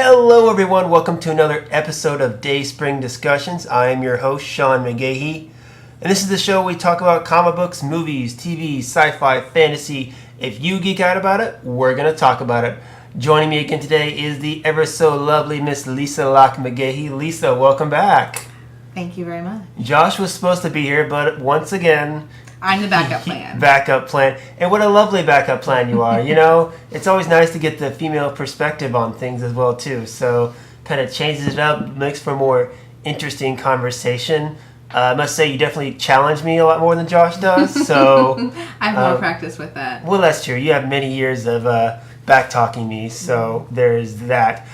Hello everyone, welcome to another episode of Dayspring Discussions. I am your host, Sean McGahee, and this is the show where we talk about comic books, movies, TV, sci-fi, fantasy. If you geek out about it, we're going to talk about it. Joining me again today is the ever so lovely Miss Lisa Locke McGahee. Lisa, welcome back. Thank you very much. Josh was supposed to be here, but once again... I'm the backup plan. Backup plan. And what a lovely backup plan you are. You know, it's always nice to get the female perspective on things as well, too. So, kind of changes it up, makes for a more interesting conversation. I must say, you definitely challenge me a lot more than Josh does. So I have more practice with that. Well, that's true. You have many years of back-talking me, so there's that.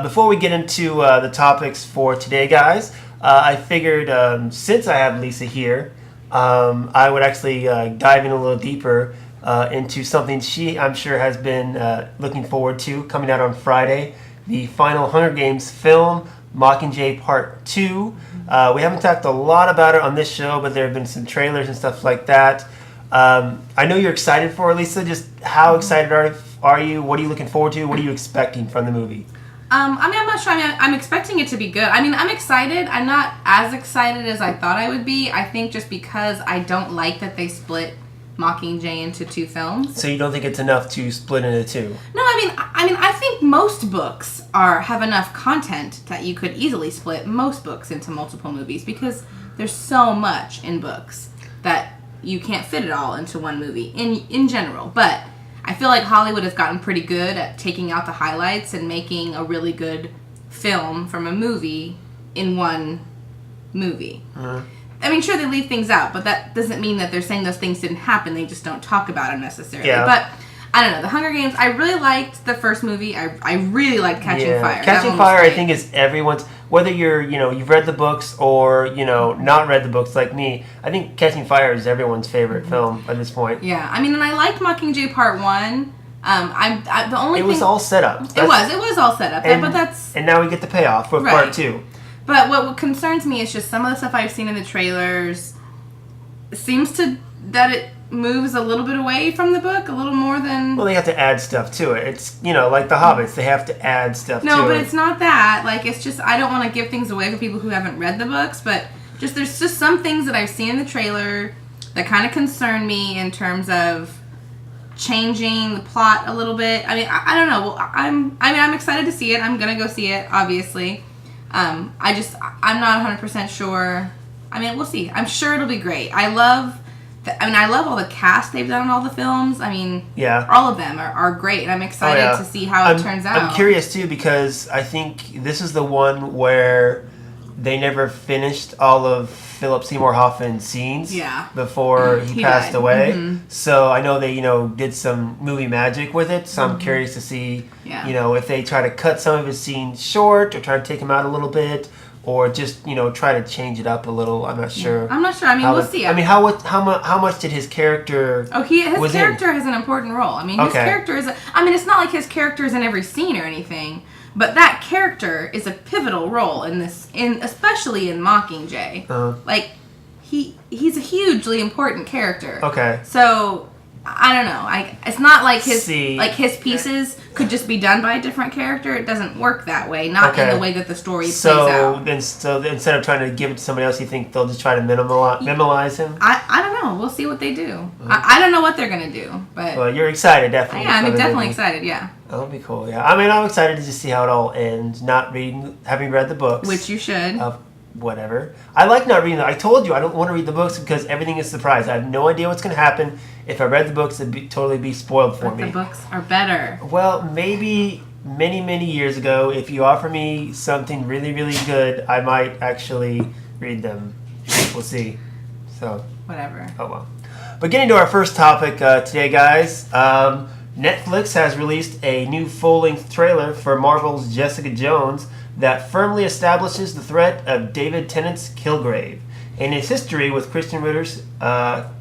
Before we get into the topics for today, guys, I figured since I have Lisa here, I would actually dive in a little deeper into something she, I'm sure, has been looking forward to, coming out on Friday, the final Hunger Games film, Mockingjay Part 2. We haven't talked a lot about it on this show, but there have been some trailers and stuff like that. I know you're excited for it, Lisa. Just how excited are you? What are you looking forward to? What are you expecting from the movie? I'm not sure. I'm expecting it to be good. I'm excited. I'm not as excited as I thought I would be. I think just because I don't like that they split Mockingjay into two films. So you don't think it's enough to split into two? No, I think most books have enough content that you could easily split most books into multiple movies because there's so much in books that you can't fit it all into one movie in general. But I feel like Hollywood has gotten pretty good at taking out the highlights and making a really good film from a movie in one movie. Sure, they leave things out, but that doesn't mean that they're saying those things didn't happen. They just don't talk about them necessarily. Yeah. But, I don't know. The Hunger Games, I really liked the first movie. I really liked Catching Fire. Catching Fire, I think, is everyone's... Whether you've read the books or, not read the books like me, I think Catching Fire is everyone's favorite film at this point. Yeah. And I liked Mockingjay Part 1. It was all set up. It was all set up. And now we get the payoff for Part 2. But what concerns me is just some of the stuff I've seen in the trailers seems that it moves a little bit away from the book, a little more than... Well, they have to add stuff to it. It's, like the Hobbits, they have to add stuff to it. No, but it's not that. It's just, I don't want to give things away for people who haven't read the books, but there's just some things that I've seen in the trailer that kind of concern me in terms of changing the plot a little bit. I don't know. Well, I'm excited to see it. I'm going to go see it, obviously. I'm not 100% sure. We'll see. I'm sure it'll be great. I love all the cast they've done on all the films. All of them are great, and I'm excited to see how it turns out. I'm curious, too, because I think this is the one where they never finished all of Philip Seymour Hoffman's scenes before he passed away. Mm-hmm. So I know they, did some movie magic with it, so I'm curious to see, if they try to cut some of his scenes short or try to take him out a little bit, or just, try to change it up a little. I'm not sure. I'm not sure. We'll see. How much did his character... His character has an important role. His character is... it's not like his character is in every scene or anything, but that character is a pivotal role in this, especially in Mockingjay. He's a hugely important character. Okay. So... I don't know. It's not like his pieces could just be done by a different character. It doesn't work that way. Not in the way that the story plays out. So instead of trying to give it to somebody else, you think they'll just try to minimize him? I don't know. We'll see what they do. I don't know what they're gonna do. But well, you're excited, definitely. Yeah, I'm definitely excited. Yeah. That'll be cool. Yeah. I'm excited to just see how it all ends. Having read the books, which you should. Whatever. I like not reading them. I told you I don't want to read the books because everything is surprise. I have no idea what's going to happen. If I read the books, it'd totally be spoiled for me. The books are better. Well, maybe many, many years ago, if you offer me something really, really good, I might actually read them. We'll see. So. Whatever. Oh, well. But getting to our first topic today, guys. Netflix has released a new full-length trailer for Marvel's Jessica Jones that firmly establishes the threat of David Tennant's Kilgrave and his history with Kristen Ritter's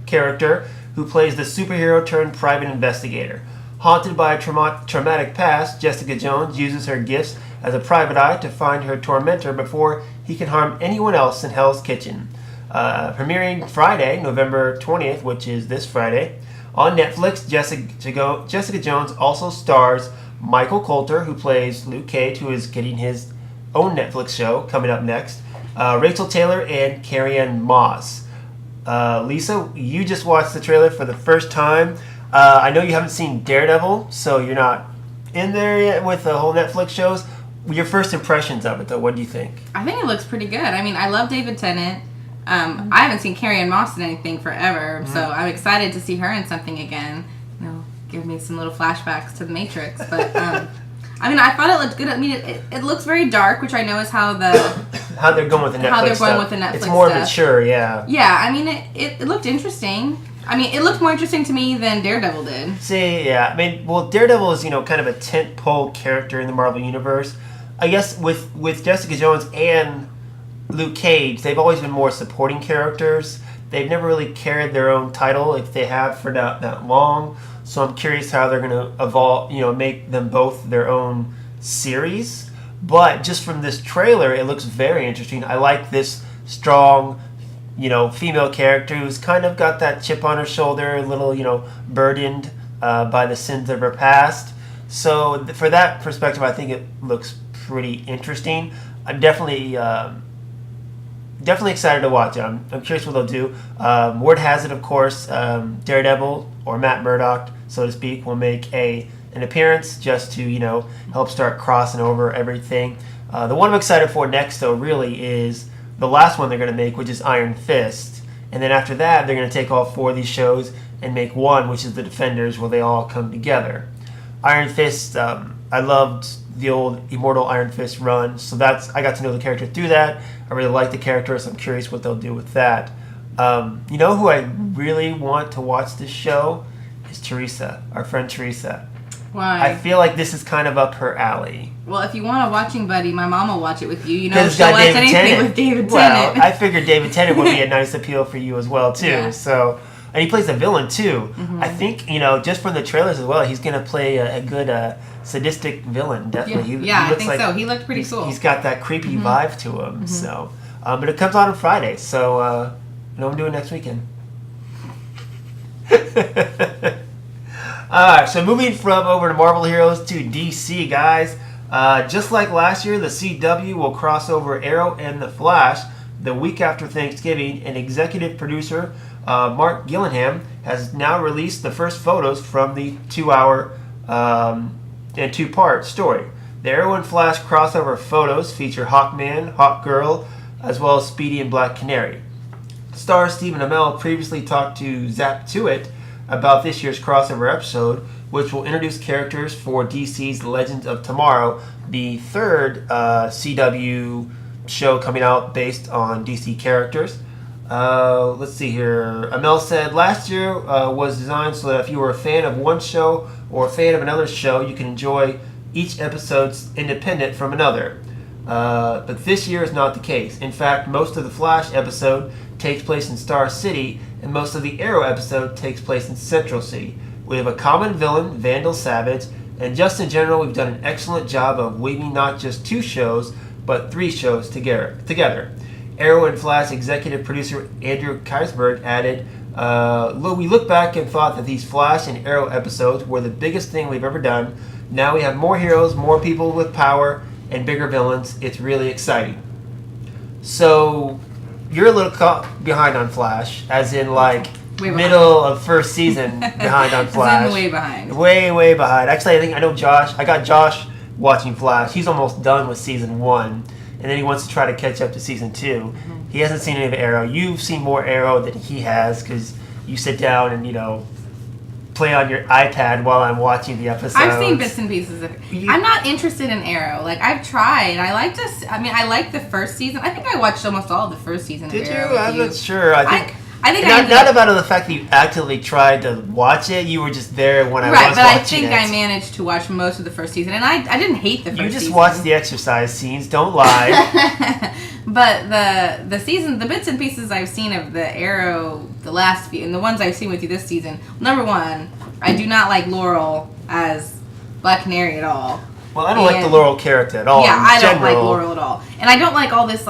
character, who plays the superhero-turned-private investigator. Haunted by a traumatic past, Jessica Jones uses her gifts as a private eye to find her tormentor before he can harm anyone else in Hell's Kitchen. Premiering Friday, November 20th, which is this Friday, on Netflix, Jessica Jones also stars Michael Coulter, who plays Luke Cage, who is getting his own Netflix show coming up next. Rachel Taylor and Carrie-Anne Moss. Lisa, you just watched the trailer for the first time. I know you haven't seen Daredevil, so you're not in there yet with the whole Netflix shows. Your first impressions of it, though, what do you think? I think it looks pretty good. I mean, I love David Tennant. I haven't seen Carrie-Anne Moss in anything forever, so I'm excited to see her in something again. Give me some little flashbacks to The Matrix. But, I mean, I thought it looked good. I mean, it looks very dark, which I know is how they're going with the Netflix how they're going stuff. with the Netflix It's more stuff. mature, yeah. Yeah, I mean, it looked interesting. I mean, it looked more interesting to me than Daredevil did. See, yeah. I mean, well, Daredevil is, kind of a tentpole character in the Marvel Universe. I guess with Jessica Jones and Luke Cage, they've always been more supporting characters. They've never really carried their own title, if they have for that long. So I'm curious how they're going to evolve, make them both their own series. But just from this trailer, it looks very interesting. I like this strong, female character who's kind of got that chip on her shoulder, a little, burdened by the sins of her past. So for that perspective, I think it looks pretty interesting. I'm definitely excited to watch it. I'm curious what they'll do. Word has it, of course, Daredevil, or Matt Murdock, so to speak, will make an appearance just to, help start crossing over everything. The one I'm excited for next, though, really is the last one they're going to make, which is Iron Fist. And then after that, they're going to take all 4 of these shows and make one, which is The Defenders, where they all come together. Iron Fist, I loved the old Immortal Iron Fist run, so I got to know the character through that. I really like the character, so I'm curious what they'll do with that. Who I really want to watch this show is Teresa, our friend Teresa. Why? I feel like this is kind of up her alley. Well, if you want a watching buddy, my mom will watch it with you. It's She'll got watch David anything Tennant. with David Well, Tennant. I figured David Tennant would be a nice appeal for you as well, too. Yeah. So, and he plays a villain, too. Mm-hmm. I think, just from the trailers as well, he's going to play a good sadistic villain, definitely. I think so. He looked pretty cool. He's got that creepy vibe to him. Mm-hmm. So, but it comes out on Friday, so I'm doing next weekend. Alright, so moving from over to Marvel Heroes to DC, guys. Just like last year, the CW will cross over Arrow and The Flash the week after Thanksgiving, and executive producer Mark Gillingham has now released the first photos from the 2-hour and 2-part story. The Arrow and Flash crossover photos feature Hawkman, Hawkgirl, as well as Speedy and Black Canary. Star Stephen Amell previously talked to Zap Tuitt about this year's crossover episode, which will introduce characters for DC's Legends of Tomorrow, the third CW show coming out based on DC characters. Let's see here. Amell said, last year was designed so that if you were a fan of one show or a fan of another show, you can enjoy each episode independent from another. But this year is not the case. In fact, most of the Flash episode takes place in Star City, and most of the Arrow episode takes place in Central City. We have a common villain, Vandal Savage, and just in general, we've done an excellent job of weaving not just 2 shows, but 3 shows together. Arrow and Flash executive producer Andrew Keisberg added, we look back and thought that these Flash and Arrow episodes were the biggest thing we've ever done. Now we have more heroes, more people with power, and bigger villains. It's really exciting. So, you're a little caught behind on Flash, as in middle of first season behind on Flash. Way behind. Way behind. Actually, I know Josh. I got Josh watching Flash. He's almost done with season 1, and then he wants to try to catch up to season 2. Mm-hmm. He hasn't seen any of Arrow. You've seen more Arrow than he has because you sit down and play on your iPad while I'm watching the episodes. I've seen bits and pieces of it. I'm not interested in Arrow. I've tried. I like the first season. I think I watched almost all of the first season of Arrow. Did you? I'm not sure. I think not about the fact that you actively tried to watch it. You were just there when I was watching it. Right, but I think I managed to watch most of the first season, and I didn't hate the first season. You just watched the exercise scenes. Don't lie. But the bits and pieces I've seen of the Arrow, the last few, and the ones I've seen with you this season. Number 1, I do not like Laurel as Black Canary at all. Well, I don't like the Laurel character at all. Yeah, I don't like Laurel at all, and I don't like all this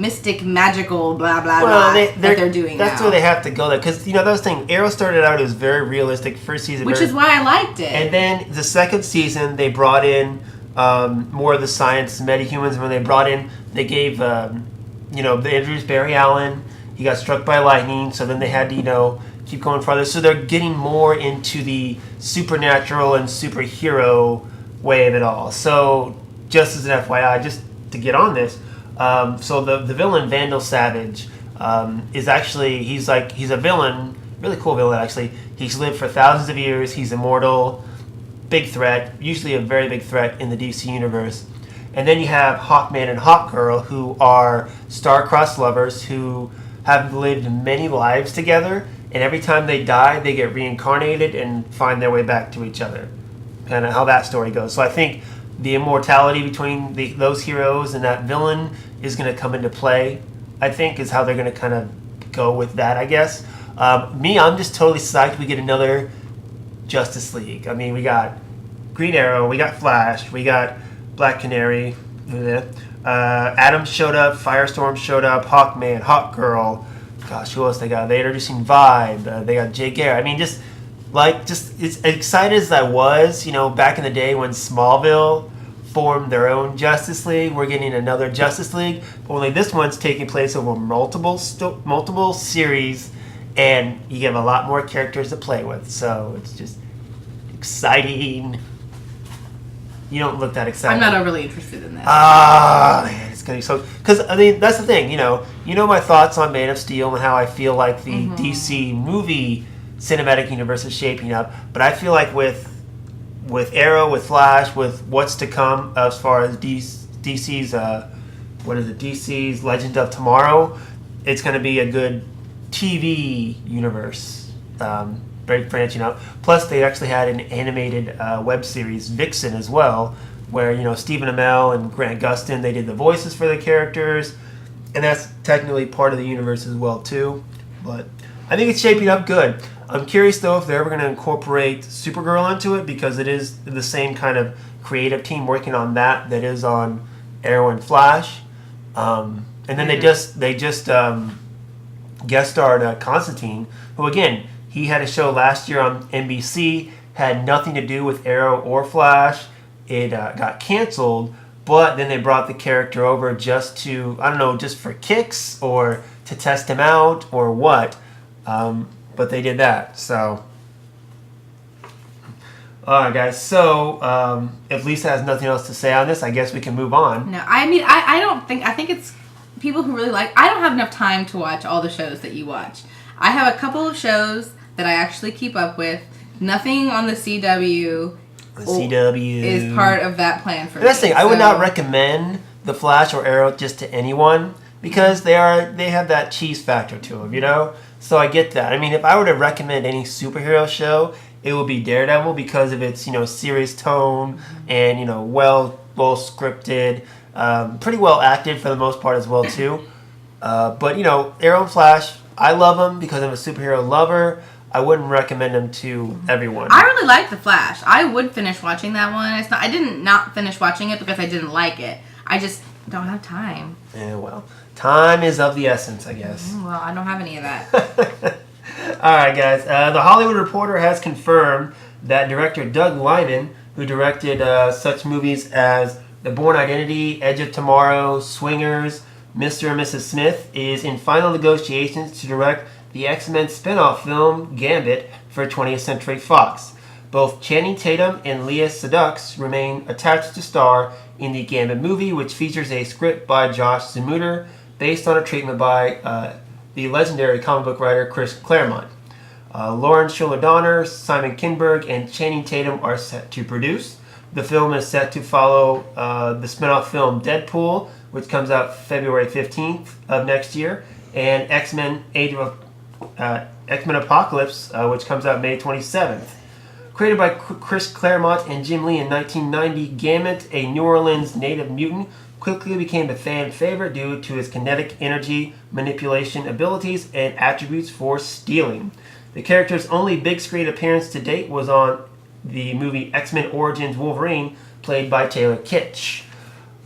mystic, magical, blah, blah, Well, blah that they're doing that's now. where they have to go there. Because, that was the thing. Arrow started out as very realistic. First season. Which is why I liked it. And then the second season, they brought in more of the science, metahumans. When they gave, they introduced Barry Allen. He got struck by lightning. So then they had to, keep going farther. So they're getting more into the supernatural and superhero way of it all. So just as an FYI, just to get on this, so the villain Vandal Savage is actually he's a villain, really cool villain actually. He's lived for thousands of years. He's immortal, big threat, usually a very big threat in the DC universe. And then you have Hawkman and Hawkgirl, who are star-crossed lovers who have lived many lives together. And every time they die, they get reincarnated and find their way back to each other. Kind of how that story goes. So I think the immortality between those heroes and that villain is going to come into play, I think, is how they're going to kind of go with that, I guess. I'm just totally psyched we get another Justice League. I mean, we got Green Arrow, we got Flash, we got Black Canary. Atom showed up, Firestorm showed up, Hawkman, Hawkgirl. Gosh, who else they got? They're introducing Vibe. They got Jay Garrett. I mean, just as excited as I was, back in the day when Smallville formed their own Justice League. We're getting another Justice League, but only this one's taking place over multiple series, and you have a lot more characters to play with. So it's just exciting. You don't look that excited. I'm not overly interested in that. Man, it's gonna be so. Because that's the thing. My thoughts on Man of Steel and how I feel like the DC movie cinematic universe is shaping up. But I feel like with Arrow, with Flash, with what's to come as far as DC's DC's Legend of Tomorrow, it's going to be a good TV universe. Branching out. Plus, they actually had an animated web series, Vixen, as well, where Stephen Amell and Grant Gustin, they did the voices for the characters, and that's technically part of the universe as well too. But I think it's shaping up good. I'm curious though if they're ever going to incorporate Supergirl into it, because it is the same kind of creative team working on that is on Arrow and Flash. And then they just guest starred Constantine, who again, he had a show last year on NBC, had nothing to do with Arrow or Flash. It got canceled, but then they brought the character over just to, I don't know, just for kicks or to test him out or what. But they did that, so. Alright guys, so if Lisa has nothing else to say on this, I guess we can move on. No, I mean, I think it's people who really I don't have enough time to watch all the shows that you watch. I have a couple of shows that I actually keep up with. Nothing on the CW. The CW is part of that plan for me. That's the thing. I would not recommend The Flash or Arrow just to anyone, because they have that cheese factor to them, So I get that. I mean, if I were to recommend any superhero show, it would be Daredevil, because of its serious tone and well scripted, pretty well acted for the most part as well too. But Arrow and Flash, I love them because I'm a superhero lover. I wouldn't recommend them to everyone. I really like The Flash. I would finish watching that one. I didn't not finish watching it because I didn't like it. I just don't have time. Yeah, well, time is of the essence, I guess. Well, I don't have any of that. All right, guys. The Hollywood Reporter has confirmed that director Doug Liman, who directed such movies as The Bourne Identity, Edge of Tomorrow, Swingers, Mr. and Mrs. Smith, is in final negotiations to direct the X-Men spin-off film Gambit for 20th Century Fox. Both Channing Tatum and Léa Seydoux remain attached to star in the Gambit movie, which features a script by Josh Zumuter based on a treatment by the legendary comic book writer Chris Claremont. Lauren Schuler-Donner, Simon Kinberg, and Channing Tatum are set to produce. The film is set to follow the spin-off film Deadpool, which comes out February 15th of next year, and X-Men Apocalypse, which comes out May 27th. Created by Chris Claremont and Jim Lee in 1990, Gambit, a New Orleans native mutant, quickly became a fan favorite due to his kinetic energy manipulation abilities and attributes for stealing. The character's only big screen appearance to date was on the movie X-Men Origins Wolverine, played by Taylor Kitsch.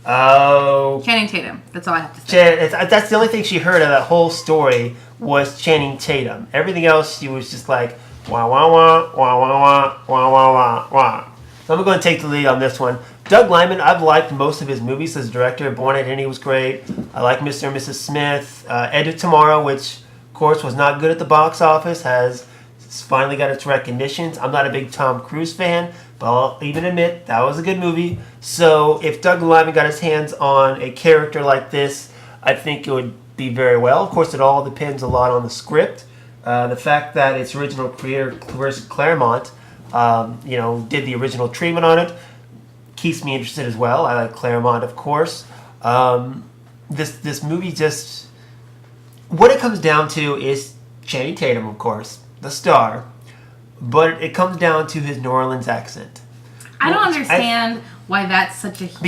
Oh. Channing Tatum. That's all I have to say. That's the only thing she heard of that whole story was Channing Tatum. Everything else, she was just like, wah, wah, wah, wah, wah, wah, wah, wah, wah, wah. So I'm going to take the lead on this one. Doug Liman, I've liked most of his movies as a director. Born Identity was great. I like Mr. and Mrs. Smith. Edge of Tomorrow, which, of course, was not good at the box office, has finally got its recognitions. I'm not a big Tom Cruise fan, but I'll even admit that was a good movie. So if Doug Liman got his hands on a character like this, I think it would be very well. Of course, it all depends a lot on the script. The fact that its original creator, Claremont, did the original treatment on it, keeps me interested as well. I like Claremont, of course. This movie just... What it comes down to is Channing Tatum, of course, the star. But it comes down to his New Orleans accent. I don't understand why that's such a huge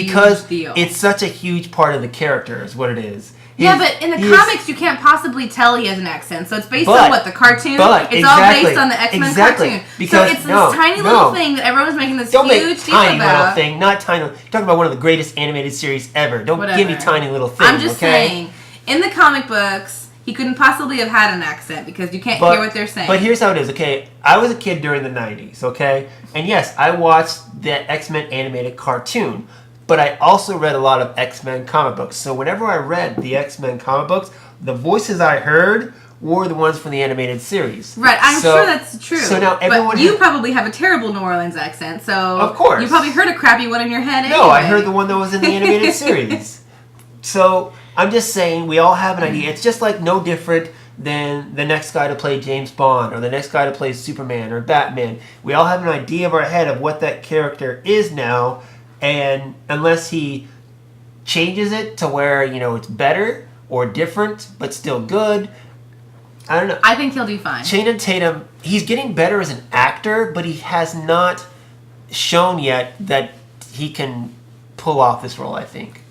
deal. Because it's such a huge part of the character is what it is. Yeah, but in the comics, you can't possibly tell he has an accent. So it's based on what, the cartoon? It's all based on the X-Men cartoon. Because, so it's this tiny little thing that everyone's making this huge deal about. Tiny little thing, not tiny. You're talking about one of the greatest animated series ever. Don't give me tiny little things, I'm just saying, in the comic books, he couldn't possibly have had an accent because you can't hear what they're saying. But here's how it is, okay? I was a kid during the 90s, okay? And yes, I watched that X-Men animated cartoon. But I also read a lot of X-Men comic books. So whenever I read the X-Men comic books, the voices I heard were the ones from the animated series. Right, I'm sure that's true. So now everyone... But you probably have a terrible New Orleans accent, so... Of course. You probably heard a crappy one in your head anyway. No, I heard the one that was in the animated series. So I'm just saying, we all have an idea. It's just like no different than the next guy to play James Bond or the next guy to play Superman or Batman. We all have an idea of our head of what that character is now. And unless he changes it to where, it's better or different, but still good, I don't know. I think he'll do fine. Channing Tatum, he's getting better as an actor, but he has not shown yet that he can pull off this role, I think.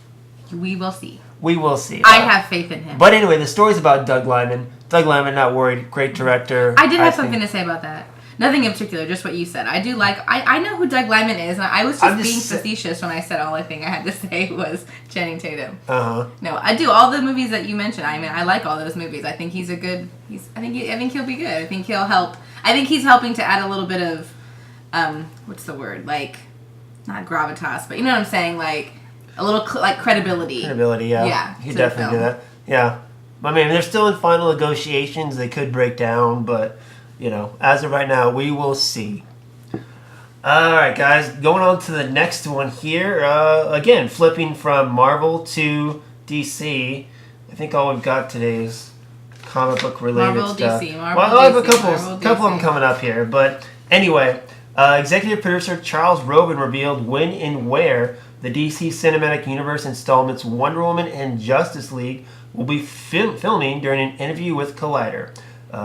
We will see. We will see. I have faith in him. But anyway, the story's about Doug Liman. Doug Liman, not worried. Great director. I did have something to say about that. Nothing in particular, just what you said. I do like... I know who Doug Liman is, and I was just being facetious when I said all I think I had to say was Channing Tatum. Uh-huh. No, I do. All the movies that you mentioned, I mean, I like all those movies. I think he's a good... I think he'll be good. I think he'll help... I think he's helping to add a little bit of... what's the word? Like, not gravitas, but you know what I'm saying? Like, a little, credibility. Credibility, yeah. Yeah. He definitely do that. Yeah. I mean, they're still in final negotiations. They could break down, but... as of right now, we will see. All right, guys, going on to the next one here. Again, flipping from Marvel to DC. I think all we've got today is comic book related Marvel, stuff. DC, Marvel, well, I have a DC, couple of them coming up here. But anyway, executive producer Charles Robin revealed when and where the DC Cinematic Universe installments Wonder Woman and Justice League will be filming during an interview with Collider.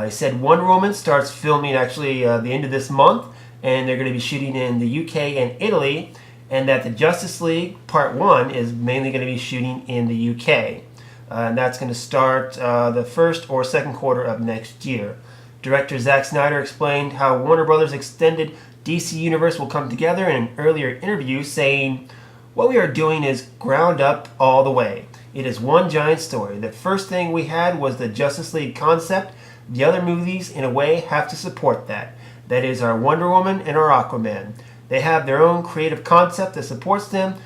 He said Wonder Woman starts filming actually the end of this month, and they're going to be shooting in the UK and Italy, and that the Justice League Part 1 is mainly going to be shooting in the UK. And that's going to start the first or second quarter of next year. Director Zack Snyder explained how Warner Brothers' extended DC Universe will come together in an earlier interview, saying, "What we are doing is ground up all the way. It is one giant story. The first thing we had was the Justice League concept. The other movies, in a way, have to support that. That is our Wonder Woman and our Aquaman. They have their own creative concept that supports them,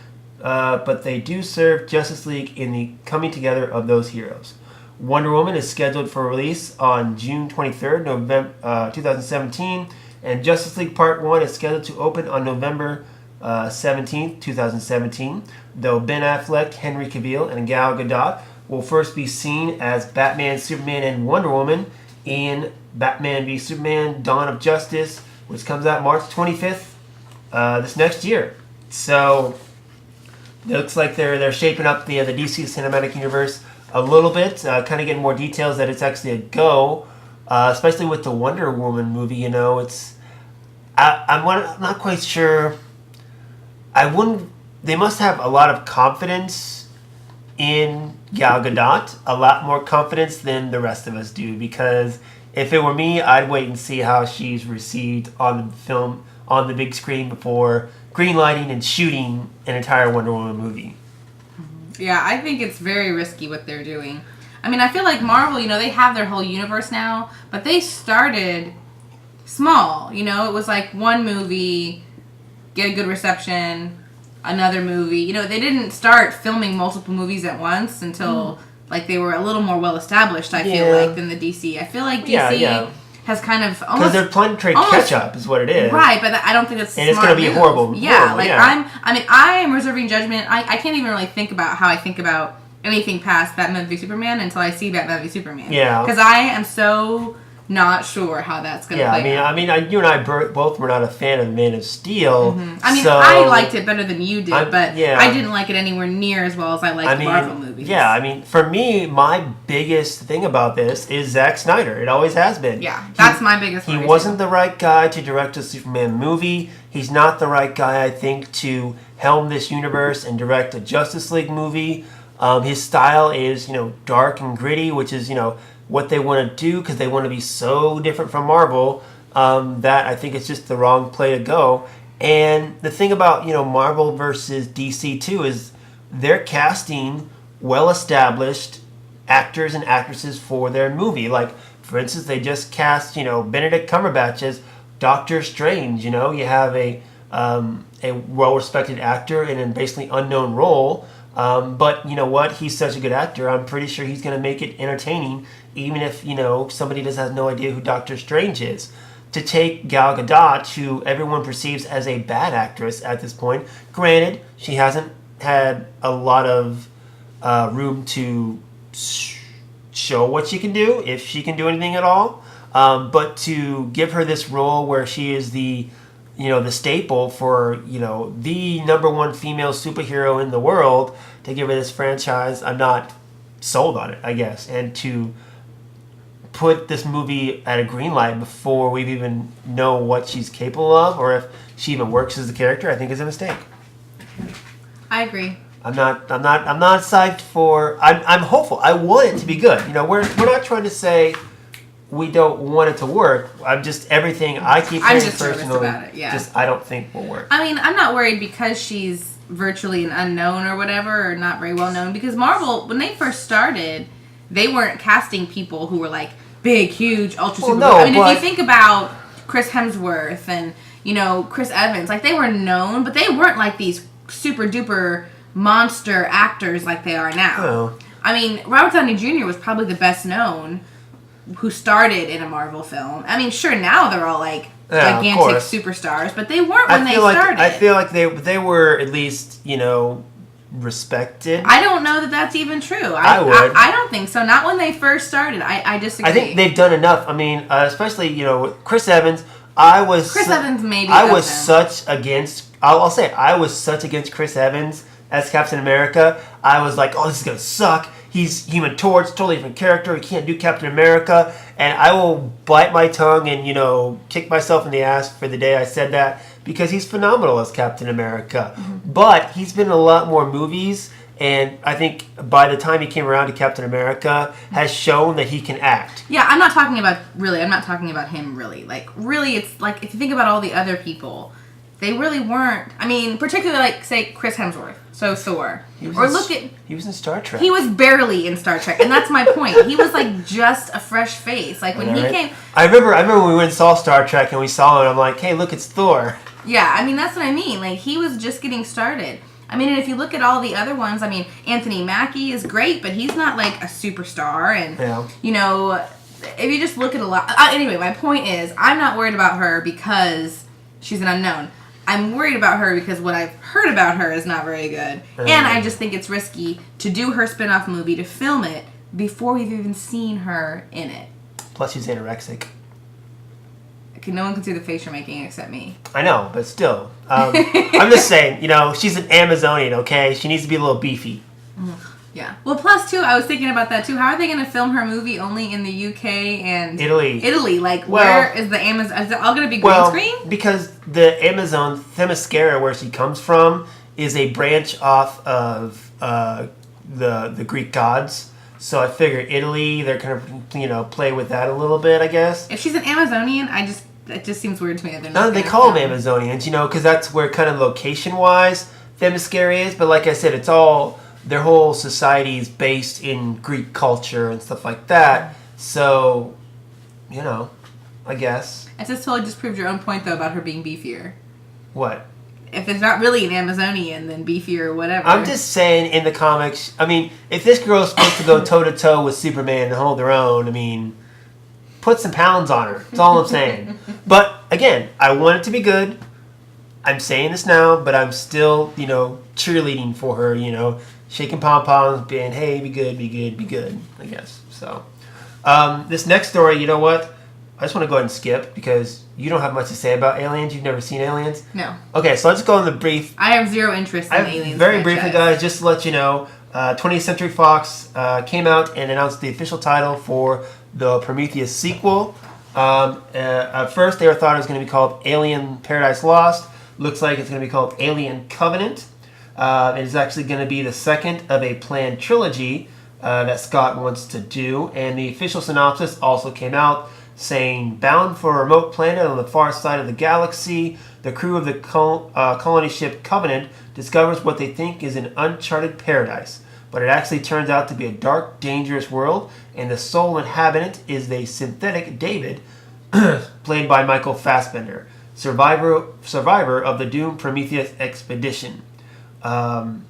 but they do serve Justice League in the coming together of those heroes." Wonder Woman is scheduled for release on June 23rd, 2017, and Justice League Part 1 is scheduled to open on November 17th, 2017, though Ben Affleck, Henry Cavill, and Gal Gadot will first be seen as Batman, Superman, and Wonder Woman in Batman v Superman: Dawn of Justice, which comes out March 25th this next year. So it looks like they're shaping up the DC Cinematic Universe a little bit, kind of getting more details that it's actually a go, especially with the Wonder Woman movie. I'm not quite sure. They must have a lot of confidence in Gal Gadot, a lot more confidence than the rest of us do, because if it were me, I'd wait and see how she's received on the film, on the big screen, before greenlighting and shooting an entire Wonder Woman movie. Yeah, I think it's very risky what they're doing. I mean, I feel like Marvel, they have their whole universe now, but they started small. It was like one movie, get a good reception, another movie. They didn't start filming multiple movies at once until like they were a little more well established, I feel like, than the DC. I feel like DC has kind of almost... Because they're playing trade catch-up is what it is. Right, but I don't think it's and smart. And it's going to be horrible. Yeah, horrible, I am reserving judgment. I can't even really think about how I think about anything past Batman v Superman until I see Batman v Superman. Yeah. Because I am so not sure how that's going to play out. I mean, you and I both were not a fan of Man of Steel. Mm-hmm. I mean, I liked it better than you did, but I didn't like it anywhere near as well as I liked Marvel movies. Yeah, I mean, for me, my biggest thing about this is Zack Snyder. It always has been. Yeah, that's my biggest He wasn't the right guy to direct a Superman movie. He's not the right guy, I think, to helm this universe and direct a Justice League movie. His style is, dark and gritty, which is, what they want to do because they want to be so different from Marvel that I think it's just the wrong play to go. And the thing about, Marvel versus DC too is they're casting well-established actors and actresses for their movie. Like, for instance, they just cast, Benedict Cumberbatch as Doctor Strange. You have a well-respected actor in a basically unknown role. But you know what? He's such a good actor. I'm pretty sure he's going to make it entertaining, even if, somebody just has no idea who Doctor Strange is. To take Gal Gadot, who everyone perceives as a bad actress at this point, granted, she hasn't had a lot of room to show what she can do, if she can do anything at all. But to give her this role where she is the staple for, the number one female superhero in the world, to give her this franchise, I'm not sold on it, I guess. And to put this movie at a green light before we even know what she's capable of, or if she even works as a character, I think is a mistake. I agree. I'm not psyched for. I'm hopeful. I want it to be good. We're not trying to say we don't want it to work. I'm just everything I keep hearing personally. About it, yeah. Just I don't think will work. I mean, I'm not worried because she's virtually an unknown or whatever, or not very well known. Because Marvel, when they first started, they weren't casting people who were like big, huge, ultra super. No, if you think about Chris Hemsworth and Chris Evans, like they were known, but they weren't like these super duper monster actors like they are now. Oh. I mean, Robert Downey Jr. was probably the best known who started in a Marvel film. I mean, sure, now they're all like gigantic superstars, but they weren't when they started. I feel like they were at least, respected. I don't know that that's even true. I would. I don't think so. Not when they first started. I disagree. I think they've done enough. I mean, especially, Chris Evans. Chris Evans maybe. I was such against Chris Evans as Captain America. I was like, oh, this is going to suck. He's Human Torch, totally different character. He can't do Captain America. And I will bite my tongue and, kick myself in the ass for the day I said that, because he's phenomenal as Captain America. Mm-hmm. But he's been in a lot more movies, and I think by the time he came around to Captain America, has shown that he can act. Yeah, I'm not talking about him really. Like, really, it's like, if you think about all the other people, they really weren't. I mean, particularly like, say, Chris Hemsworth. So Thor. He was in Star Trek. He was barely in Star Trek, and that's my point. He was like just a fresh face. Like when he came. I remember when we went and saw Star Trek and we saw him. I'm like, hey, look, it's Thor. Yeah, I mean that's what I mean. Like he was just getting started. I mean, and if you look at all the other ones, I mean, Anthony Mackie is great, but he's not like a superstar. And if you just look at a lot. Anyway, my point is, I'm not worried about her because she's an unknown. I'm worried about her because what I've heard about her is not very good. And I just think it's risky to do her spin-off movie, to film it, before we've even seen her in it. Plus, she's anorexic. Okay, no one can see the face you're making except me. I know, but still. I'm just saying, she's an Amazonian, okay? She needs to be a little beefy. Yeah. Well, plus, too, I was thinking about that, too. How are they going to film her movie only in the UK and... Italy. Like, where is the Amazon... Is it all going to be green screen? Because the Amazon Themyscira, where she comes from, is a branch off of the Greek gods. So I figure Italy, they're going to, play with that a little bit, I guess. If she's an Amazonian, it just seems weird to me that they're not... No, they call them Amazonians, because that's where kind of location-wise Themyscira is. But like I said, it's all... their whole society is based in Greek culture and stuff like that. So, you know, I guess. It just totally disproved your own point, though, about her being beefier. What? If it's not really an Amazonian, then beefier or whatever. I'm just saying, in the comics, I mean, if this girl's supposed to go toe-to-toe with Superman and hold her own, I mean, put some pounds on her. That's all I'm saying. But, again, I want it to be good. I'm saying this now, but I'm still, you know, cheerleading for her, you know, shaking pom-poms, being, hey, be good, be good, be good, I guess. So, this next story, you know what? I just want to go ahead and skip because you don't have much to say about Aliens. You've never seen Aliens? No. Okay, so let's go in the brief. I have zero interest in Aliens. Very briefly, guys, just to let you know, 20th Century Fox came out and announced the official title for the Prometheus sequel. At first, they thought it was going to be called Alien Paradise Lost. Looks like it's going to be called Alien Covenant. It is actually going to be the second of a planned trilogy that Scott wants to do. And the official synopsis also came out saying, bound for a remote planet on the far side of the galaxy, the crew of the colony ship Covenant discovers what they think is an uncharted paradise. But it actually turns out to be a dark, dangerous world, and the sole inhabitant is the synthetic David, played by Michael Fassbender, survivor of the doomed Prometheus expedition. So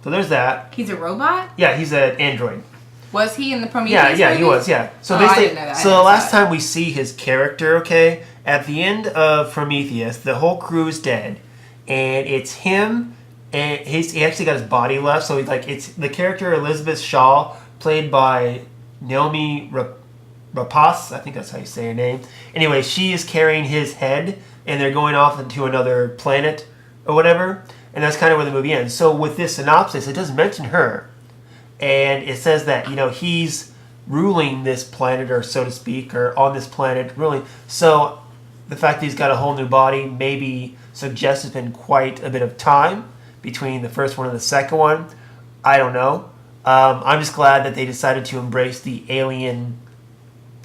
there's that. He's a robot? Yeah, he's an android. Was he in the Prometheus Yeah, movie? he was, yeah. So I basically, didn't know that. so the last time we see his character, okay, at the end of Prometheus, the whole crew is dead, and it's him, and he actually got his body left, so he's like, it's the character Elizabeth Shaw, played by Naomi Rapace, I think that's how you say her name. Anyway, she is carrying his head, and they're going off into another planet, or whatever, and that's kind of where the movie ends. So with this synopsis, it doesn't mention her. And it says that, you know, he's ruling this planet, or so to speak, or on this planet, ruling. So the fact that he's got a whole new body maybe suggests there's been quite a bit of time between the first one and the second one. I don't know. I'm just glad that they decided to embrace the Alien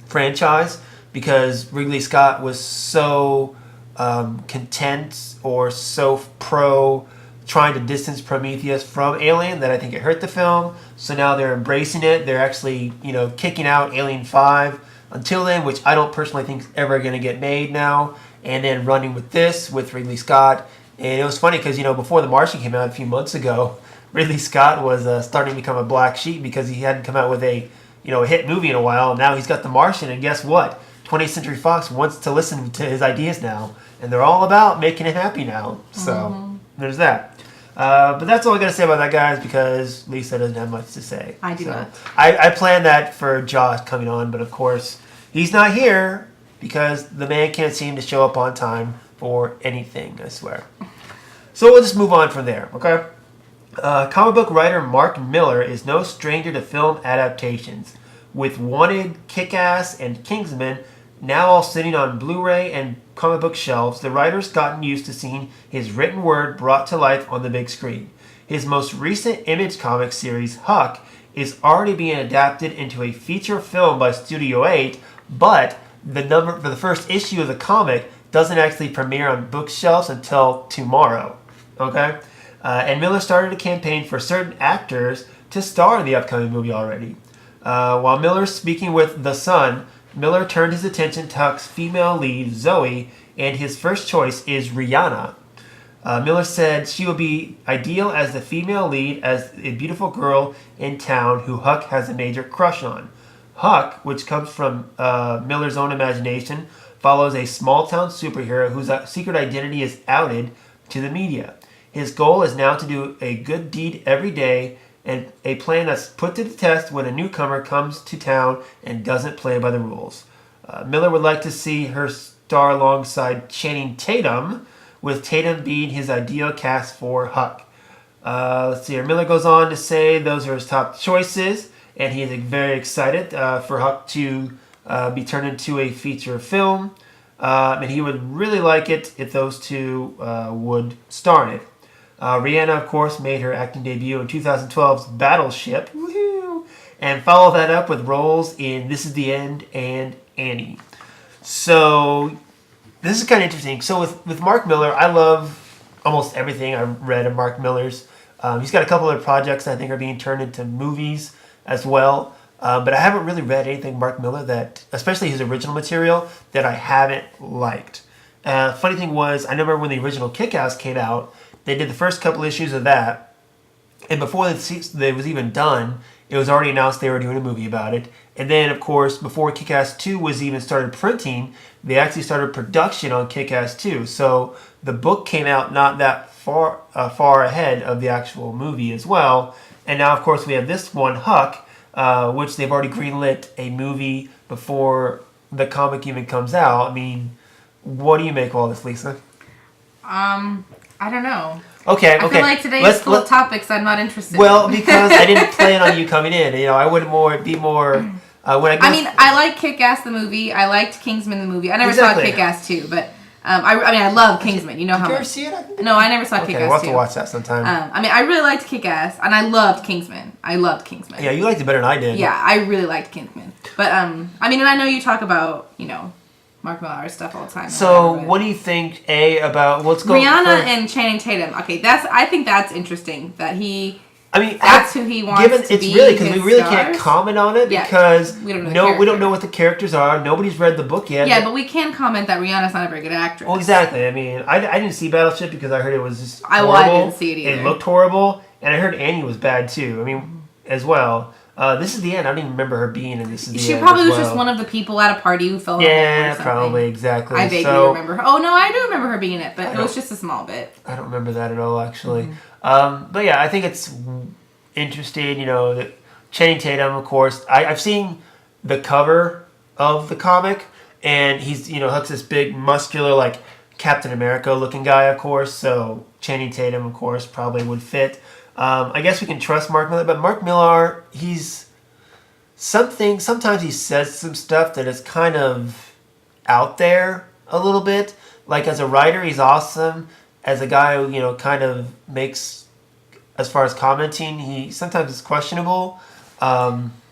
franchise because Ridley Scott was so content or so pro trying to distance Prometheus from Alien that I think it hurt the film. So now they're embracing it. They're actually, you know, kicking out Alien 5 until then, which I don't personally think is ever going to get made now. And then running with this, with Ridley Scott. And it was funny because, you know, before The Martian came out a few months ago, Ridley Scott was starting to become a black sheep because he hadn't come out with a, you know, a hit movie in a while. And now he's got The Martian, and guess what? 20th Century Fox wants to listen to his ideas now. And they're all about making him happy now. So there's that. But that's all I got to say about that, guys, because Lisa doesn't have much to say. I do not. I planned that for Josh coming on, but of course, he's not here because the man can't seem to show up on time for anything, I swear. So we'll just move on from there, okay? Comic book writer Mark Miller is no stranger to film adaptations. With Wanted, Kick-Ass, and Kingsman now all sitting on Blu-ray and comic book shelves, the writer's gotten used to seeing his written word brought to life on the big screen. His most recent Image Comics series, Huck, is already being adapted into a feature film by Studio 8, but the number for the first issue of the comic doesn't actually premiere on bookshelves until tomorrow. Okay? And Miller started a campaign for certain actors to star in the upcoming movie already. While Miller's speaking with The Sun, Miller turned his attention to Huck's female lead, Zoe, and his first choice is Rihanna. Miller said she will be ideal as the female lead as a beautiful girl in town who Huck has a major crush on. Huck, which comes from Miller's own imagination, follows a small-town superhero whose secret identity is outed to the media. His goal is now to do a good deed every day, and a plan that's put to the test when a newcomer comes to town and doesn't play by the rules. Miller would like to see her star alongside Channing Tatum, with Tatum being his ideal cast for Huck. Let's see here. Miller goes on to say those are his top choices, and he is very excited for Huck to be turned into a feature film. And he would really like it if those two would star in it. Rihanna, of course, made her acting debut in 2012's Battleship, woohoo, and followed that up with roles in This Is the End and Annie. So this is kind of interesting. So with Mark Miller, I love almost everything I've read of Mark Miller's. He's got a couple other projects that I think are being turned into movies as well. But I haven't really read anything Mark Miller that, especially his original material, that I haven't liked. Funny thing was, I remember when the original Kick-Ass came out, they did the first couple issues of that, and before it was even done, it was already announced they were doing a movie about it. And then, of course, before Kick-Ass 2 was even started printing, they actually started production on Kick-Ass 2. So the book came out not that far ahead of the actual movie as well. And now, of course, we have this one, Huck, which they've already greenlit a movie before the comic even comes out. I mean, what do you make of all this, Lisa? I don't know. Okay. I feel like today's full of topics I'm not interested in. Well, because I didn't plan on you coming in. You know, I would be more... I like Kick-Ass the movie. I liked Kingsman the movie. I never saw Kick-Ass 2, but... I love Kingsman. You know how much. Did you ever see it? No, I never saw Kick-Ass 2. We'll have to watch that sometime. I really liked Kick-Ass, and I loved Kingsman. Yeah, you liked it better than I did. Yeah, I really liked Kingsman. But, and I know you talk about, Mark Millar stuff all the time. So, what do you think, about... Let's go... Rihanna and Channing Tatum. Okay, I think that's interesting, that he... that's who he wants to be. It's really, because we really can't comment on it, because we don't know what the characters are. Nobody's read the book yet. Yeah, but we can comment that Rihanna's not a very good actress. Well, exactly. I mean, I didn't see Battleship because I heard it was just horrible. I didn't see it either. It looked horrible, and I heard Annie was bad too. I mean, as well. This is the end. I don't even remember her being in This Is the End. She probably was just one of the people at a party who fell in love with her or something. Probably, exactly. I vaguely remember her. Oh, no, I do remember her being in it, but it was just a small bit. I don't remember that at all, actually. But yeah, I think it's interesting, that Channing Tatum, of course. I've seen the cover of the comic, and he's, Huck's this big, muscular, like, Captain America looking guy, of course, so Channing Tatum, of course, probably would fit. I guess we can trust Mark Miller, but Mark Millar, sometimes he says some stuff that is kind of out there a little bit. Like, as a writer, he's awesome. As a guy who, kind of makes, as far as commenting, he sometimes is questionable.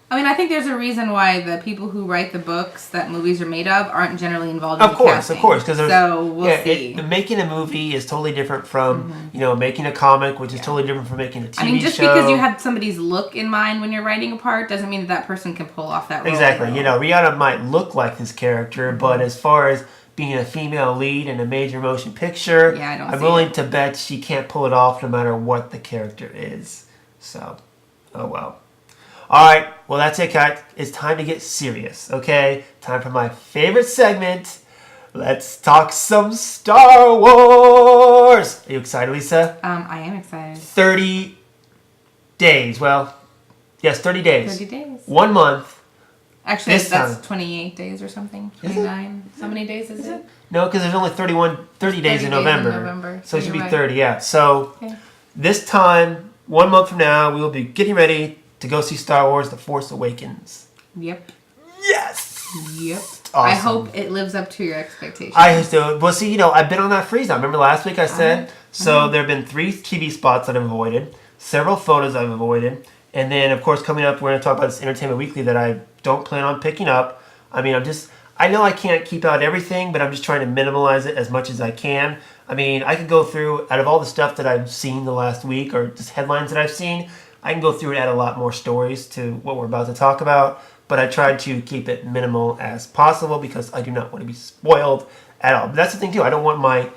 I think there's a reason why the people who write the books that movies are made of aren't generally involved in the casting. Of course. So we'll see. Making a movie is totally different from, making a comic, which is totally different from making a TV just show. Because you have somebody's look in mind when you're writing a part doesn't mean that person can pull off that role. Exactly. Rihanna might look like this character, but as far as being a female lead in a major motion picture, I'm willing to bet she can't pull it off no matter what the character is. So, oh well. Alright, well that's it, Kat. It's time to get serious, okay? Time for my favorite segment. Let's talk some Star Wars! Are you excited, Lisa? I am excited. 30 days. Well, yes, 30 days. 30 days. 1 month. Actually, that's 28 days or something. 29. How many days is it? No, because there's only 30 days in November. So it should be 30, yeah. So this time, 1 month from now, we will be getting ready to go see Star Wars The Force Awakens. Yep. Yes! Yep. Awesome. I hope it lives up to your expectations. I do. Well, see, I've been on that freeze now. Remember last week I said? So there have been 3 TV spots that I've avoided, several photos I've avoided, and then, of course, coming up, we're going to talk about this Entertainment Weekly that I don't plan on picking up. I know I can't keep out everything, but I'm just trying to minimize it as much as I can. I could go through, out of all the stuff that I've seen the last week, or just headlines that I've seen, I can go through and add a lot more stories to what we're about to talk about, but I tried to keep it minimal as possible because I do not want to be spoiled at all. But that's the thing too. I don't want my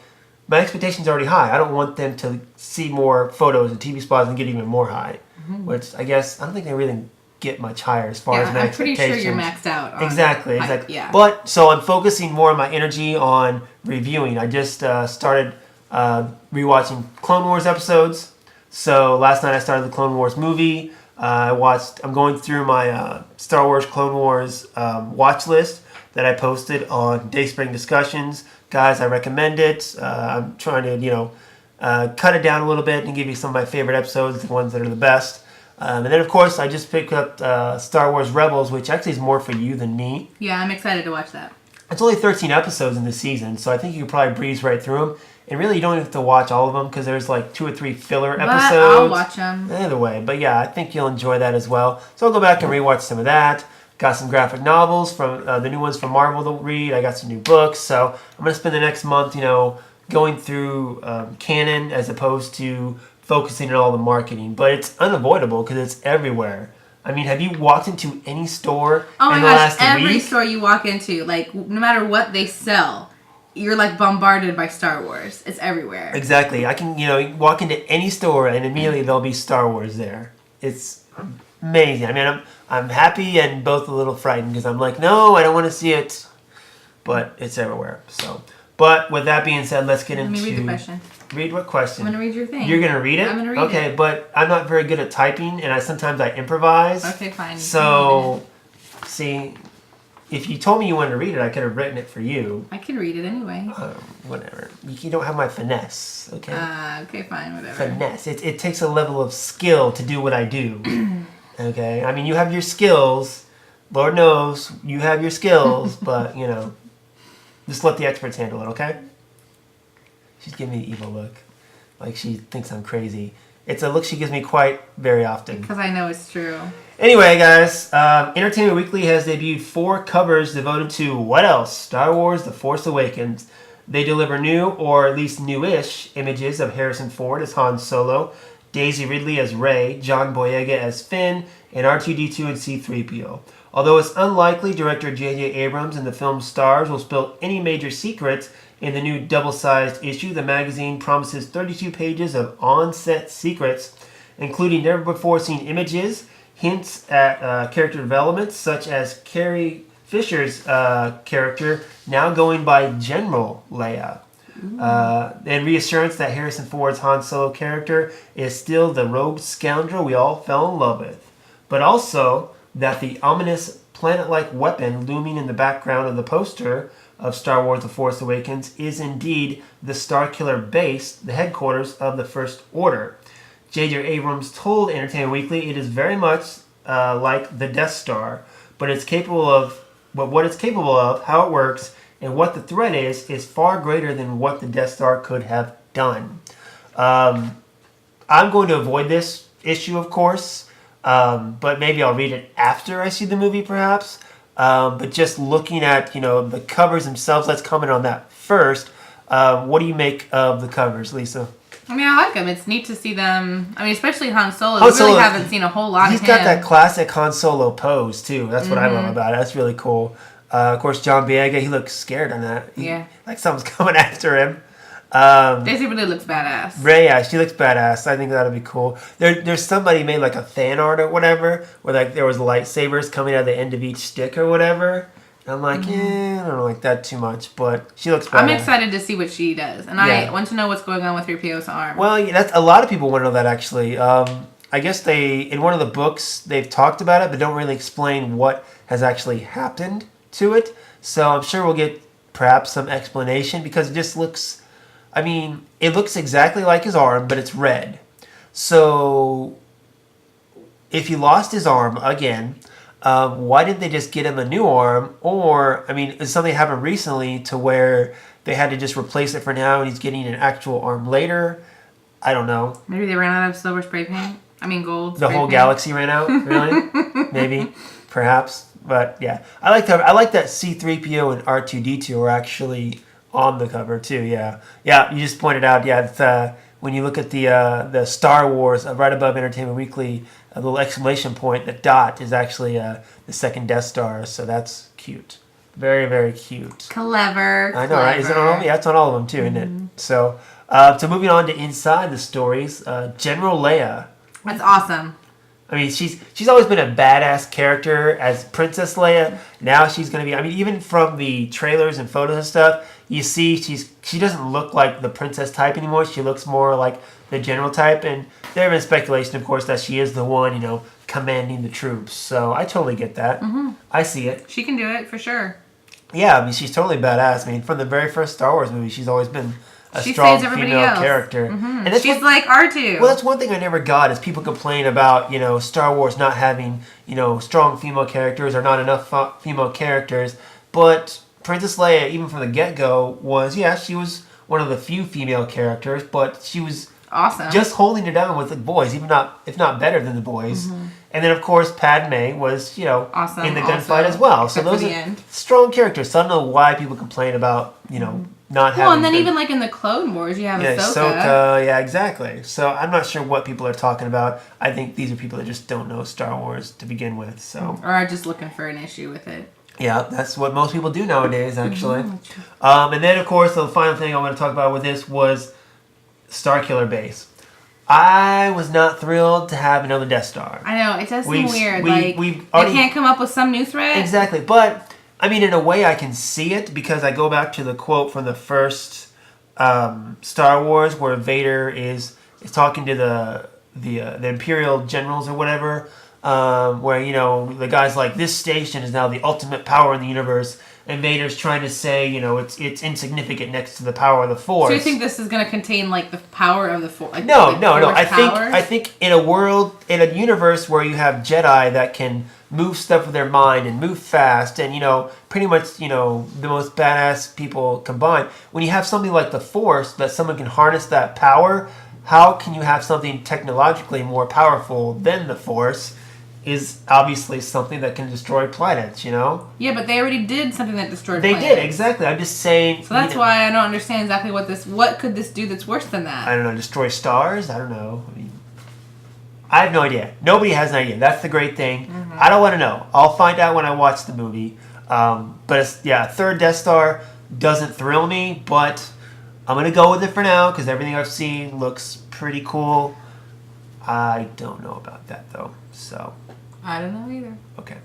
expectations are already high. I don't want them to see more photos and TV spots and get even more high, which I guess I don't think they really get much higher as far as my expectations. I'm pretty sure you're maxed out. Exactly. Yeah. But so I'm focusing more of my energy on reviewing. I just started rewatching Clone Wars episodes. So last night I started the Clone Wars movie. I'm going through my Star Wars Clone Wars watch list that I posted on Dayspring Discussions. Guys, I recommend it. I'm trying to, cut it down a little bit and give you some of my favorite episodes, the ones that are the best. And then, of course, I just picked up Star Wars Rebels, which actually is more for you than me. Yeah, I'm excited to watch that. It's only 13 episodes in this season, so I think you could probably breeze right through them. And really, you don't have to watch all of them because there's like 2 or 3 filler episodes. I'll watch them. Either way. But yeah, I think you'll enjoy that as well. So I'll go back and rewatch some of that. Got some graphic novels from the new ones from Marvel to read. I got some new books. So I'm going to spend the next month, going through canon as opposed to focusing on all the marketing, but it's unavoidable because it's everywhere. I mean, have you walked into any store in the last every week? store you walk into, like, no matter what they sell, you're, like, bombarded by Star Wars. It's everywhere. Exactly. I can, walk into any store and immediately there'll be Star Wars there. It's amazing. I mean, I'm happy and both a little frightened because I'm like, no, I don't want to see it, but it's everywhere. So, but with that being said, let's get into. Let me read the question. Read what question? I'm gonna read your thing. You're gonna read it? I'm gonna read it. Okay, but I'm not very good at typing, and sometimes I improvise. Okay, fine. So, see, if you told me you wanted to read it, I could have written it for you. I can read it anyway. Whatever. You don't have my finesse, okay? Okay, fine, whatever. Finesse. It takes a level of skill to do what I do. Okay? I mean, you have your skills. Lord knows you have your skills, but, just let the experts handle it, okay? She's giving me the evil look. Like she thinks I'm crazy. It's a look she gives me quite very often. Because I know it's true. Anyway, guys, Entertainment Weekly has debuted 4 covers devoted to what else? Star Wars The Force Awakens. They deliver new, or at least newish, images of Harrison Ford as Han Solo, Daisy Ridley as Rey, John Boyega as Finn, and R2-D2 and C-3PO. Although it's unlikely director J.J. Abrams and the film's stars will spill any major secrets in the new double-sized issue, the magazine promises 32 pages of on-set secrets, including never-before-seen images, hints at character developments, such as Carrie Fisher's character, now going by General Leia. And reassurance that Harrison Ford's Han Solo character is still the rogue scoundrel we all fell in love with. But also that the ominous planet-like weapon looming in the background of the poster of Star Wars The Force Awakens is indeed the Starkiller base, the headquarters of the First Order. J.J. Abrams told Entertainment Weekly it is very much like the Death Star, but what it's capable of, how it works, and what the threat is far greater than what the Death Star could have done. I'm going to avoid this issue, of course, but maybe I'll read it after I see the movie, perhaps. But just looking at, the covers themselves, let's comment on that first. What do you make of the covers, Lisa? I mean, I like them. It's neat to see them. I mean, especially Han Solo. We really haven't seen a whole lot of him. He's got that classic Han Solo pose, too. That's what I love about it. That's really cool. Of course, John Boyega, he looks scared on that. Like something's coming after him. Daisy really looks badass. Rey, yeah, she looks badass. I think that'll be cool. There's somebody made like a fan art or whatever, where like there was lightsabers coming out of the end of each stick or whatever. And I'm like, I don't like that too much, but she looks badass. I'm excited to see what she does, and I want to know what's going on with 3PO's arm. Well, that's a lot of people want to know that actually. I guess in one of the books they've talked about it, but don't really explain what has actually happened to it. So I'm sure we'll get perhaps some explanation because it just looks. I mean, it looks exactly like his arm, but it's red. So, if he lost his arm again, why didn't they just get him a new arm? Or, I mean, is something happened recently to where they had to just replace it for now and he's getting an actual arm later? I don't know. Maybe they ran out of silver spray paint. I mean, gold. The whole galaxy ran out, really? Maybe, perhaps. But, yeah. I like that C-3PO and R2-D2 are actually on the cover too, yeah. You just pointed out, it's, when you look at the Star Wars right above Entertainment Weekly, a little exclamation point, the dot is actually the second Death Star, so that's cute. Very, very cute. Clever. I know, right? Is it on all of them? Yeah, it's on all of them too, isn't it? So moving on to inside the stories, General Leia. That's awesome. I mean, she's always been a badass character as Princess Leia. Now she's going to be, I mean, even from the trailers and photos and stuff, you see she doesn't look like the princess type anymore. She looks more like the general type. And there have been speculation, of course, that she is the one, commanding the troops. So I totally get that. Mm-hmm. I see it. She can do it for sure. Yeah, I mean, she's totally badass. I mean, from the very first Star Wars movie, she's always been a strong female character. Mm-hmm. And she's like R2. Well, that's one thing I never got is people complain about, Star Wars not having, strong female characters or not enough female characters. But Princess Leia, even from the get-go, she was one of the few female characters, but she was awesome. Just holding it down with the boys, if not better than the boys. Mm-hmm. And then, of course, Padme was, awesome in the gunfight as well. So those are strong characters. So I don't know why people complain about, not having. Well, and then even like in the Clone Wars, you have Ahsoka. Yeah, exactly. So I'm not sure what people are talking about. I think these are people that just don't know Star Wars to begin with. So or are just looking for an issue with it. Yeah, that's what most people do nowadays, actually. And then, of course, the final thing I want to talk about with this was Starkiller Base. I was not thrilled to have another Death Star. I know, it does seem weird. They can't come up with some new threat? Exactly. But, I mean, in a way, I can see it because I go back to the quote from the first Star Wars where Vader is talking to the Imperial generals or whatever, where, the guy's like, this station is now the ultimate power in the universe. And Vader's trying to say, it's insignificant next to the power of the Force. So you think this is going to contain the power of the Force? No. I think in a universe where you have Jedi that can move stuff with their mind and move fast, and pretty much the most badass people combined. When you have something like the Force, that someone can harness that power, how can you have something technologically more powerful than the Force? Is obviously something that can destroy planets, Yeah, but they already did something that destroyed planets. They did, exactly. I'm just saying... So that's why I don't understand exactly what could this do that's worse than that? I don't know, destroy stars? I don't know. I have no idea. Nobody has an idea. That's the great thing. Mm-hmm. I don't want to know. I'll find out when I watch the movie. But, third Death Star doesn't thrill me, but I'm going to go with it for now because everything I've seen looks pretty cool. I don't know about that, though, so... I don't know either. Okay.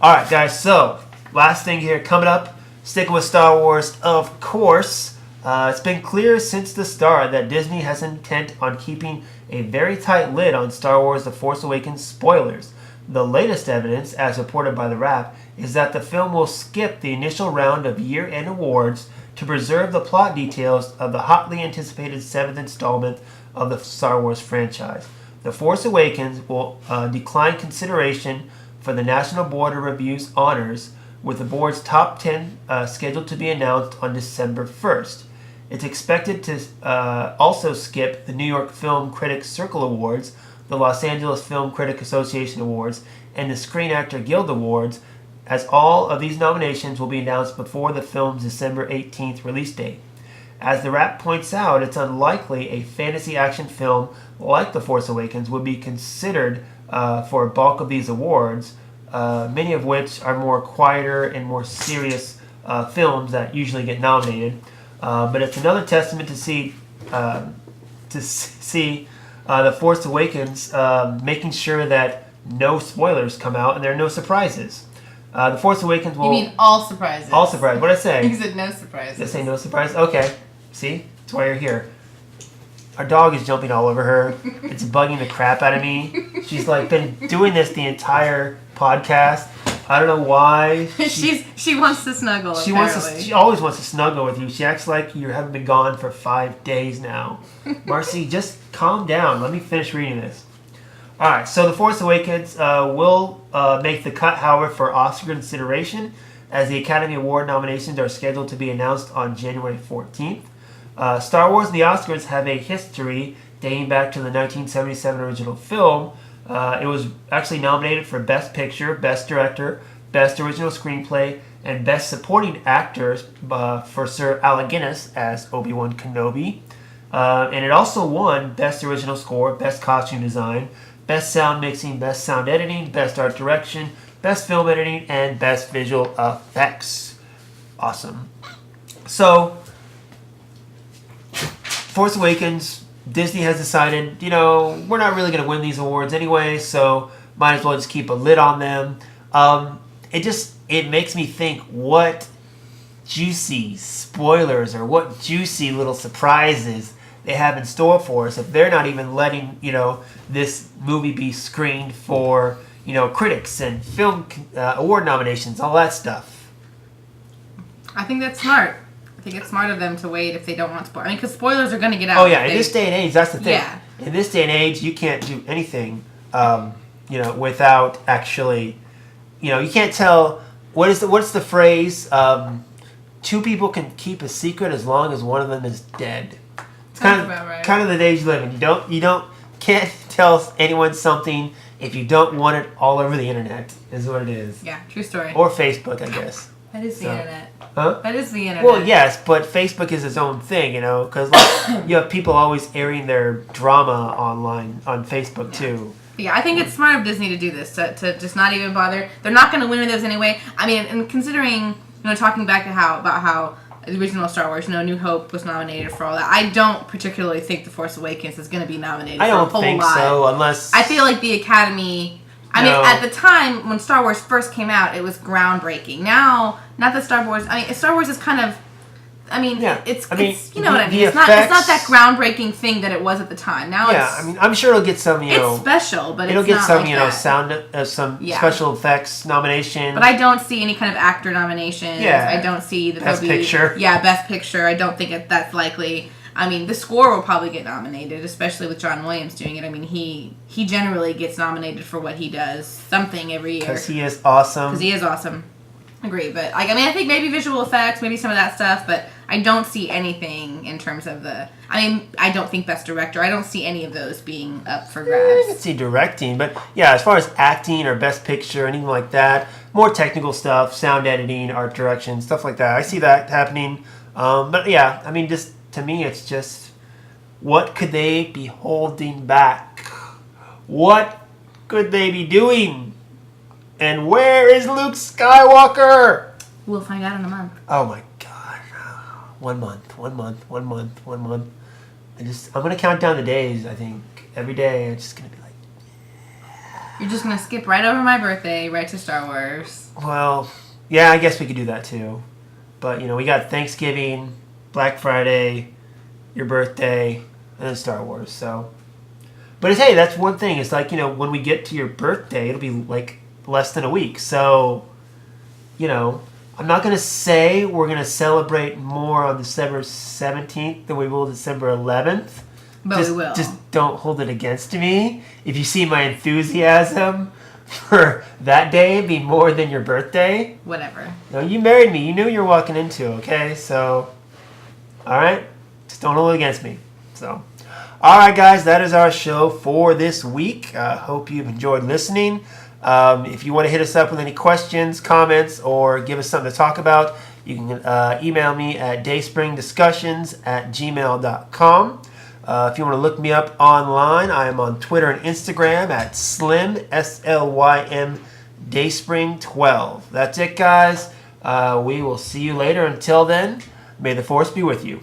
All right, guys. So, last thing here coming up. Sticking with Star Wars, of course. It's been clear since the start that Disney has intent on keeping a very tight lid on Star Wars The Force Awakens spoilers. The latest evidence, as reported by The Wrap, is that the film will skip the initial round of year-end awards to preserve the plot details of the hotly anticipated 7th installment of the Star Wars franchise. The Force Awakens will decline consideration for the National Board of Review's honors, with the board's top 10 scheduled to be announced on December 1st. It's expected to also skip the New York Film Critics Circle Awards, the Los Angeles Film Critic Association Awards, and the Screen Actor Guild Awards, as all of these nominations will be announced before the film's December 18th release date. As The Wrap points out, it's unlikely a fantasy action film like The Force Awakens would be considered for a bulk of these awards, many of which are more quieter and more serious films that usually get nominated. But it's another testament to see The Force Awakens making sure that no spoilers come out and there are no surprises. The Force Awakens will... You mean all surprises? All surprises. What did I say? You said no surprises. Did I say no surprise? Okay. See? That's why you're here. Our dog is jumping all over her. It's bugging the crap out of me. She's been doing this the entire podcast. I don't know why. She wants to snuggle. She always wants to snuggle with you. She acts like you haven't been gone for 5 days now. Marcy, just calm down. Let me finish reading this. All right. So The Force Awakens will make the cut, however, for Oscar consideration, as the Academy Award nominations are scheduled to be announced on January 14th. Star Wars and the Oscars have a history dating back to the 1977 original film. It was actually nominated for Best Picture, Best Director, Best Original Screenplay, and Best Supporting Actors for Sir Alec Guinness as Obi-Wan Kenobi. And it also won Best Original Score, Best Costume Design, Best Sound Mixing, Best Sound Editing, Best Art Direction, Best Film Editing, and Best Visual Effects. Awesome. So... Force Awakens, Disney has decided, we're not really going to win these awards anyway, so might as well just keep a lid on them. It makes me think what juicy spoilers or what juicy little surprises they have in store for us if they're not even letting, this movie be screened for, critics and film award nominations, all that stuff. I think that's smart. I think it's smart of them to wait if they don't want spoilers. Because spoilers are going to get out. Oh, yeah. In this day and age, that's the thing. Yeah. In this day and age, you can't do anything, without actually, you can't tell. What's the phrase? Two people can keep a secret as long as one of them is dead. It's kind of the days you live in. Can't tell anyone something if you don't want it all over the internet. Is what it is. Yeah, true story. Or Facebook, I guess. That is the internet. Huh? That is the internet. Well, yes, but Facebook is its own thing, because like, you have people always airing their drama online on Facebook too. Yeah, I think it's smart of Disney to do this, to just not even bother. They're not going to win with those anyway. I mean, and considering, talking back to how the original Star Wars, New Hope was nominated for all that. I don't particularly think The Force Awakens is going to be nominated for a whole lot. I don't think so, unless... I feel like the Academy... I mean, at the time, when Star Wars first came out, it was groundbreaking. Now, not that Star Wars... I mean, Star Wars is kind of... I mean, it's you know what I mean. It's not that groundbreaking thing that it was at the time. Now I'm sure it'll get some, it's special, but it'll it's get not some, like some special effects nomination. But I don't see any kind of actor nominations. Yeah. I don't see the Best Picture. Yeah, Best Picture. I don't think that's likely. I mean, the score will probably get nominated, especially with John Williams doing it. I mean, he generally gets nominated for what he does, something every year. Because he is awesome. Agree, but I think maybe visual effects, maybe some of that stuff, but I don't see anything in terms of I don't think Best Director. I don't see any of those being up for grabs. I can see directing, but yeah, as far as acting or Best Picture, anything like that, more technical stuff, sound editing, art direction, stuff like that. I see that happening. But yeah, I mean, just to me, it's just, what could they be holding back? What could they be doing? And where is Luke Skywalker? We'll find out in a month. Oh my God. 1 month. I'm going to count down the days, I think. Every day, I'm just going to be like, yeah. You're just going to skip right over my birthday, right to Star Wars. Well, yeah, I guess we could do that too. But, we got Thanksgiving, Black Friday, your birthday, and then Star Wars, so. But hey, that's one thing. It's like, when we get to your birthday, it'll be like less than a week. So, I'm not going to say we're going to celebrate more on December 17th than we will December 11th. But we will. Just don't hold it against me. If you see my enthusiasm for that day be more than your birthday. Whatever. No, you married me. You knew you were walking into, okay? So, all right? Just don't hold it against me. So, all right, guys. That is our show for this week. Hope you've enjoyed listening. If you want to hit us up with any questions, comments, or give us something to talk about, you can email me at dayspringdiscussions@gmail.com. If you want to look me up online, I am on Twitter and Instagram at Slim, SLYM, Dayspring12. That's it, guys. We will see you later. Until then, may the Force be with you.